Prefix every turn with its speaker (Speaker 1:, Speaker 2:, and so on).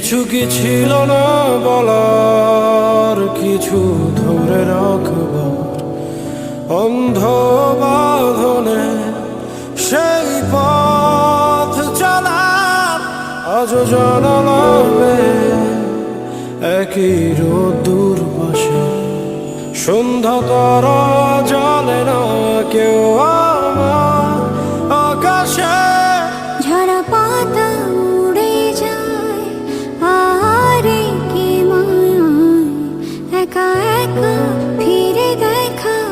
Speaker 1: কিছু কি ছিল না বলার, কিছু ধরে রাখবার অন্ধ বাঁধনে সেই পথ চলার। আজও জানালাবে একই রোদ্দুর পাশে, সন্ধ্যা তারা জানে না কেউ